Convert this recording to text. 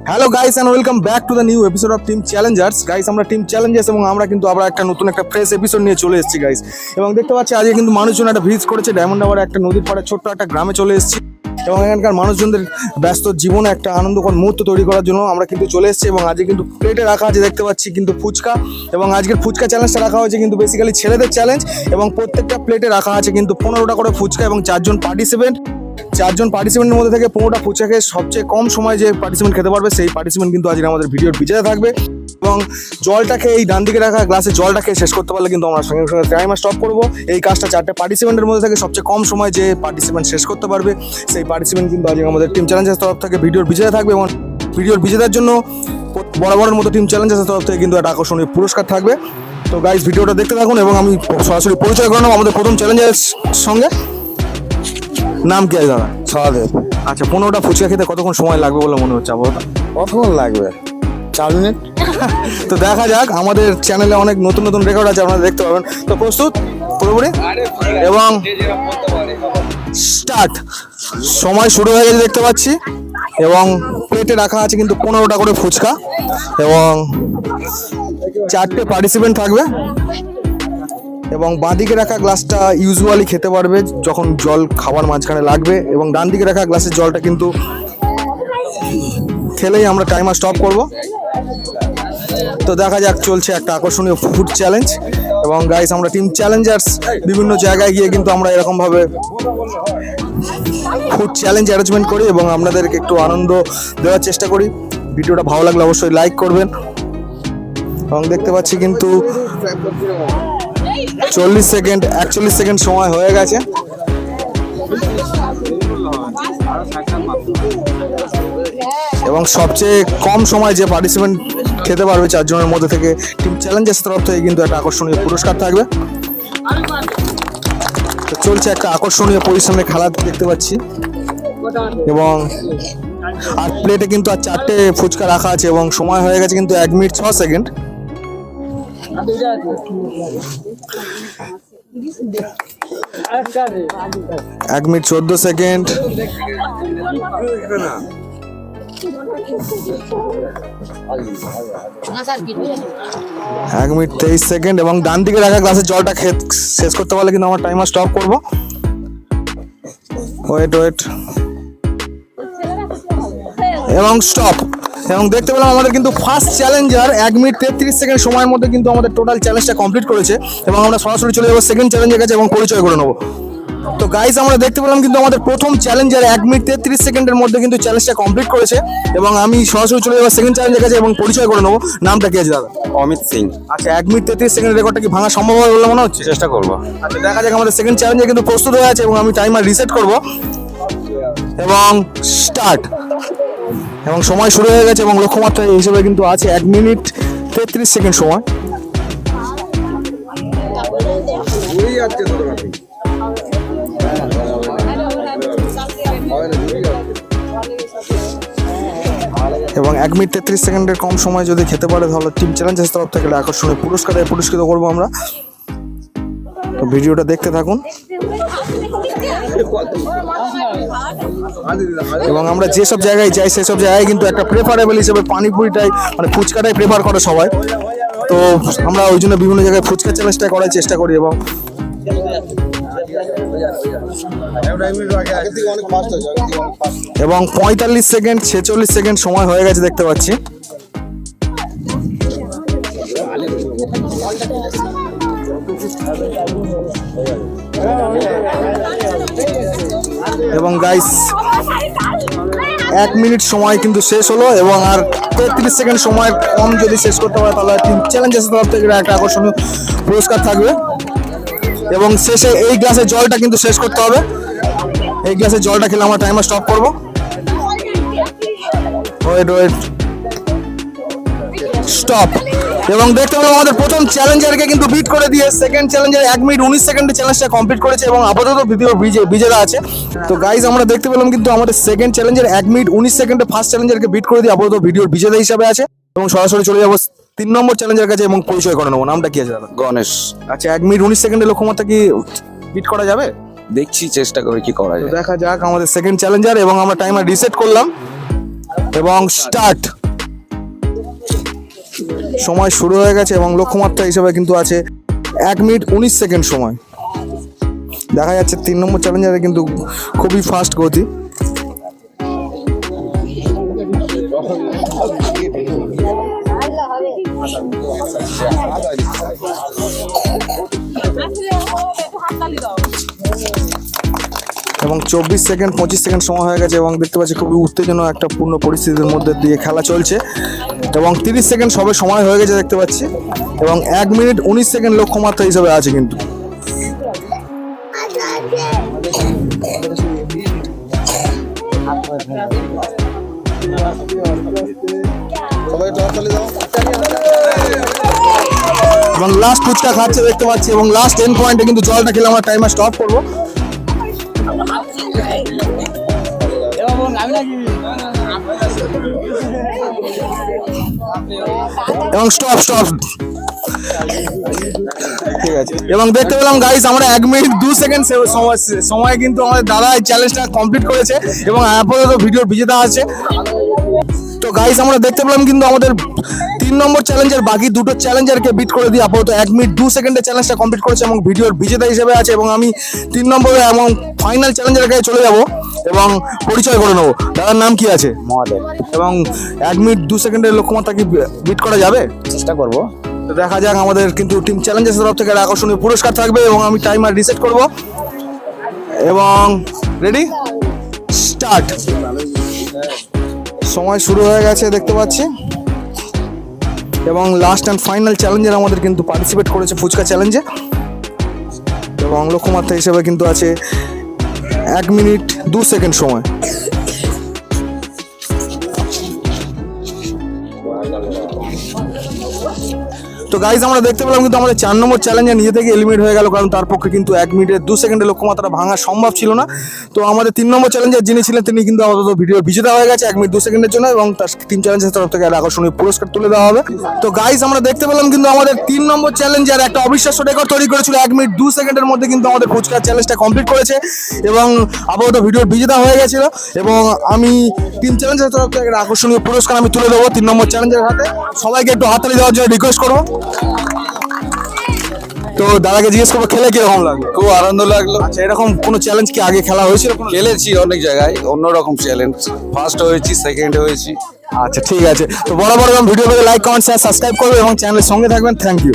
Hello guys and welcome back to the new episode of team challengers. Guys আমরা team challengers এবং আমরা কিন্তু আবার একটা নতুন একটা ফ্রেশ এপিসোড নিয়ে চলে এসেছি গাইস। এবং দেখতে পাচ্ছি আজকে কিন্তু মানুষজন একটা ভিজিট করেছে ডায়মন্ড হারবার একটা নদীর পাড়ে ছোট্ট একটা গ্রামে চলে এসেছি এবং এখানকার মানুষজনদের ব্যস্ত জীবনে একটা আনন্দকর মুহূর্ত তৈরি করার জন্য আমরা কিন্তু চলে এসেছি। এবং আজকে কিন্তু প্লেটে রাখা আছে দেখতে পাচ্ছি কিন্তু ফুচকা, এবং আজকের ফুচকা চ্যালেঞ্জটা রাখা হয়েছে কিন্তু বেসিক্যালি ছেলেদের চ্যালেঞ্জ। এবং প্রত্যেকটা প্লেটে রাখা আছে কিন্তু 15টা করে ফুচকা এবং চারজন পার্টিসিপেন্টের মধ্যে থেকে 15টা ফুচকাকে সবচেয়ে কম সময় যে পার্টিসিপেন্ট খেতে পারবে সেই পার্টিসিপেন্ট কিন্তু আজকে আমাদের ভিডিওর বিজেতা থাকবে। এবং জলটাকে এই ডান দিকে রাখা গ্লাসে জলটাকে শেষ করতে পারলে কিন্তু আমরা সঙ্গে সঙ্গে টাইমার স্টপ করবো। এই কাজটা 4টে পার্টিসিপেন্টের মধ্যে থেকে সবচেয়ে কম সময় যে পার্টিসিপেন্ট শেষ করতে পারবে সেই পার্টিসিপেন্ট কিন্তু আজকে আমাদের টিম চ্যালেঞ্জের তরফ থেকে ভিডিওর বিজেতা থাকবে। এবং ভিডিওর বিজেতার জন্য বরাবরের মতো টিম চ্যালেঞ্জের তরফ থেকে কিন্তু একটা আকর্ষণীয় পুরস্কার থাকবে। তো গাইস ভিডিওটা দেখতে থাকুন এবং আমি সরাসরি পরিচয় করে নেব আমাদের প্রথম চ্যালেঞ্জের সঙ্গে। নাম কি আছে দাদা? সহদেব। আচ্ছা, 15টা ফুচকা খেতে কতক্ষণ সময় লাগবে বলে মনে হচ্ছে আপাতত? কতক্ষণ লাগবে? 4 মিনিট। তো দেখা যাক, আমাদের চ্যানেলে অনেক নতুন নতুন রেকর্ড আছে, আপনারা দেখতে পাবেন। তো প্রস্তুত পুরোপুরি? এবং স্টার্ট। সময় শুরু হয়ে গেছে দেখতে পাচ্ছি। এবং প্লেটে রাখা আছে কিন্তু 15টা করে ফুচকা এবং 4টে পার্টিসিপেন্ট থাকবে। এবং বাঁদিকে রাখা গ্লাসটা ইউজুয়ালি খেতে পারবে যখন জল খাওয়ার মাঝখানে লাগবে, এবং ডান দিকে রাখা গ্লাসের জলটা কিন্তু খেলেই আমরা টাইমার স্টপ করব। তো দেখা যাক, চলছে একটা আকর্ষণীয় ফুড চ্যালেঞ্জ। এবং গাইস আমরা টিম চ্যালেঞ্জার্স বিভিন্ন জায়গায় গিয়ে কিন্তু আমরা এরকমভাবে ফুড চ্যালেঞ্জ অ্যারেঞ্জমেন্ট করি এবং আপনাদেরকে একটু আনন্দ দেওয়ার চেষ্টা করি। ভিডিওটা ভালো লাগলে অবশ্যই লাইক করবেন। এবং দেখতে পাচ্ছি কিন্তু 41 সেকেন্ড সময় হয়ে গেছে। এবং সবচেয়ে কম সময় যে পার্টিসিপেন্ট খেতে পারবে 4 জনের মধ্যে থেকে টিম চ্যালেঞ্জের তরফ থেকে কিন্তু একটা আকর্ষণীয় পুরস্কার থাকবে। তো চলছে একটা আকর্ষণীয় পরিশ্রমের খেলা দেখতে পাচ্ছি। এবং আর প্লেটে কিন্তু আর 4টে ফুচকা রাখা আছে এবং সময় হয়ে গেছে কিন্তু 1 minute 6 second. 1 minute 14 second. 1 minute 23 second. এবং ডান দিকে রাখা গ্লাসের জলটা শেষ করতে পারলে কিন্তু আমার টাইমার স্টপ করবো। ওয়েট এবং স্টপ। এবং দেখতে পেলাম আমাদের কিন্তু ফার্স্ট চ্যালেঞ্জার 1 মিনিট 33 সেকেন্ড সময়ের মধ্যে কিন্তু আমাদের টোটাল চ্যালেঞ্জটা কমপ্লিট করেছে। এবং আমরা সরাসরি চলে যাবো সেকেন্ড চ্যালেঞ্জের কাছে এবং পরিচয় করে নেবো। তো গাইস আমরা দেখতে পেলাম কিন্তু আমাদের প্রথম চ্যালেঞ্জার 1 মিনিট 33 সেকেন্ডের মধ্যে কিন্তু চ্যালেঞ্জটা কমপ্লিট করেছে। এবং আমি সরাসরি চলে যাবো সেকেন্ড চ্যালেঞ্জের কাছে এবং পরিচয় করে নেবো। নামটা কি আছে দাদা? অমিত সিং। আচ্ছা, 1 মিনিট 33 সেকেন্ডের রেকর্ডটা কি ভাঙা সম্ভব হবে বলে মনে হচ্ছে? চেষ্টা করবো। আচ্ছা, দেখা যাক। আমাদের সেকেন্ড চ্যালেঞ্জে কিন্তু প্রস্তুত হয়ে আছে এবং আমি টাইমার রিসেট করব। এবং স্টার্ট। এবং সময় শুরু হয়ে গেছে এবং লক্ষ্যমাত্রা হিসেবে কিন্তু আছে 1 মিনিট 33 সেকেন্ড সময়। এবং 1 মিনিট 33 সেকেন্ডের কম সময় যদি খেতে পারে তাহলে টিম চ্যালেঞ্জের তরফ থেকে আকর্ষণীয় পুরস্কারে পুরস্কৃত করবো আমরা। তো ভিডিওটা দেখতে থাকুন। এবং আমরা যেসব জায়গায় যাই সেসব জায়গায় কিন্তু একটা প্রেফারেবল হিসেবে পানিপুরিটাই মানে ফুচকাটাই প্রেফার করে সবাই। তো আমরা ওই জন্য বিভিন্ন জায়গায় ফুচকা চ্যালেঞ্জটা করার চেষ্টা করি। এবং 45 সেকেন্ড 46 সেকেন্ড সময় হয়ে গেছে দেখতে পাচ্ছি। এবং গাইস 1 মিনিট সময় কিন্তু শেষ হলো এবং আর 33 সেকেন্ড সময় কম যদি শেষ করতে পারে তাহলে টিম চ্যালেঞ্জের তরফ থেকে একটা আকর্ষণীয় পুরস্কার থাকবে। এবং শেষে এই গ্লাসের জলটা কিন্তু শেষ করতে হবে। এই গ্লাসের জলটা খেলে আমরা টাইমার স্টপ করবো। Wait stop. এবং দেখতে পেলাম আমাদের প্রথম চ্যালেঞ্জারকে কিন্তু বিট করে দিয়ে সেকেন্ড চ্যালেঞ্জার 1 মিনিট 19 সেকেন্ডে চ্যালেঞ্জটা কমপ্লিট করেছে এবং আপাতত ভিডিও বিজেতা আছে। তো গাইজ আমরা দেখতে পেলাম কিন্তু আমাদের সেকেন্ড চ্যালেঞ্জার 1 মিনিট 19 সেকেন্ডে ফার্স্ট চ্যালেঞ্জারকে বিট করে দিয়ে আপাতত ভিডিওর বিজেতা হিসাবে আছে। এবং সরাসরি চলে যাবো 3 নম্বর চ্যালেঞ্জের কাছে এবং পরিচয় করে নেবো। নামটা কি আছে দাদা? গণেশ। আচ্ছা, 1 মিনিট 19 সেকেন্ডে লক্ষ্যমাত্রা কি বিট করা যাবে? দেখছি চেষ্টা করে কি করা যায়। দেখা যাক আমাদের সেকেন্ড চ্যালেঞ্জার। এবং আমরা টাইমার রিসেট করলাম এবং স্টার্ট। সময় শুরু হয়ে গেছে এবং লক্ষ্যমাত্রা হিসেবে কিন্তু আছে 1 মিনিট 19 সেকেন্ড সময়। দেখা যাচ্ছে 3 নম্বর চ্যালেঞ্জারে কিন্তু খুবই ফাস্ট গতি। এবং 24 সেকেন্ড 25 সেকেন্ড সময় হয়ে গেছে এবং দেখতে পাচ্ছি খুবই উত্তেজনা একটা পূর্ণ পরিস্থিতির মধ্যে দিয়ে খেলা চলছে এবং 30 সেকেন্ড সবে সময় হয়ে গেছে দেখতে পাচ্ছি এবং 1 মিনিট 19 সেকেন্ড লক্ষ্যমাত্রা হিসেবে আছে কিন্তু। এবং লাস্ট ফুচকা খাচ্ছে দেখতে পাচ্ছি এবং লাস্ট 10 পয়েন্টে কিন্তু জলটা খেলে আমরা টাইমার স্টপ করবো। এবং স্টপ স্টপ ঠিক আছে। এবং দেখতে পেলাম গাইস আমরা 1 মিনিট 2 সেকেন্ড সময় কিন্তু আমাদের দাদা এই চ্যালেঞ্জটা কমপ্লিট করেছে এবং আপাতত ভিডিওর বিজেতা আছে। তো গাইস আমরা দেখতে পেলাম কিন্তু আমাদের 3 নম্বর চ্যালেঞ্জের বাকি দুটো চ্যালেঞ্জারকে বিট করে দিয়ে আপাতত 1 মিনিট 2 সেকেন্ডে চ্যালেঞ্জটা কমপ্লিট করেছে এবং ভিডিওর বিজেতা হিসেবে আছে। এবং আমি 3 নম্বরে এবং ফাইনাল চ্যালেঞ্জের কাছে চলে যাব এবং পরিচয় করে নেবো। দাদার নাম কি আছে? মহাদেব। এবং 1 মিনিট 2 সেকেন্ডের লক্ষ্যমাত্রা কি বিট করা যাবে? চেষ্টা করব। তো দেখা যাক, আমাদের কিন্তু টিম চ্যালেঞ্জের তরফ থেকে একটা আকর্ষণীয় পুরস্কার থাকবে এবং আমি টাইমার রিসেট করব এবং রেডি স্টার্ট। সময় শুরু হয়ে গেছে দেখতে পাচ্ছি এবং লাস্ট অ্যান্ড ফাইনাল চ্যালেঞ্জার আমাদের কিন্তু পার্টিসিপেট করেছে ফুচকা চ্যালেঞ্জে এবং লক্ষ্যমাত্রা হিসেবে কিন্তু আছে 1 মিনিট 2 সেকেন্ড সময়। তো গাইজ আমরা দেখতে পেলাম কিন্তু আমাদের 4 নম্বর চ্যালেঞ্জে নিজে থেকে এলিমিনেট হয়ে গেল, কারণ তার পক্ষে কিন্তু 1 মিনিটের 2 সেকেন্ডের লক্ষ্যমাত্রা ভাঙা সম্ভব ছিল না। তো আমাদের 3 নম্বর চ্যালেঞ্জার যিনি ছিলেন তিনি কিন্তু আমাদের ভিডিওর বিজেতা হয়ে গেছে 1 মিনিট 2 সেকেন্ডের জন্য এবং তার টিম চ্যালেঞ্জের তরফ থেকে একটা আকর্ষণীয় পুরস্কার তুলে দেওয়া হবে। তো গাইজ আমরা দেখতে পেলাম কিন্তু আমাদের 3 নম্বর চ্যালেঞ্জার একটা অবিশ্বাস্য রেকর্ড তৈরি করেছিল, 1 মিনিট 2 সেকেন্ডের মধ্যে কিন্তু আমাদের ফুচকার চ্যালেঞ্জটা কমপ্লিট করেছে এবং আপাতত ভিডিওর বিজেতা হয়ে গেছিল এবং আমি টিম চ্যালেঞ্জের তরফ থেকে একটা আকর্ষণীয় পুরস্কার আমি তুলে দেবো 3 নম্বর চ্যালেঞ্জের হাতে। সবাইকে একটু হাততালি দেওয়ার জন্য রিকোয়েস্ট করবো। তো দাদাকে জিজ্ঞেস করবো খেলে কিরকম লাগলো? খুব আনন্দ লাগলো। আচ্ছা, এরকম কোনো চ্যালেঞ্জ কি আগে খেলা হয়েছিল? খেলেছি অনেক জায়গায়, অন্যরকম চ্যালেঞ্জ, ফার্স্ট হয়েছি, সেকেন্ড হয়েছি। আচ্ছা ঠিক আছে। তো বরাবর video like comment share subscribe করবে এবং চ্যানেলের সঙ্গে থাকবেন। Thank you.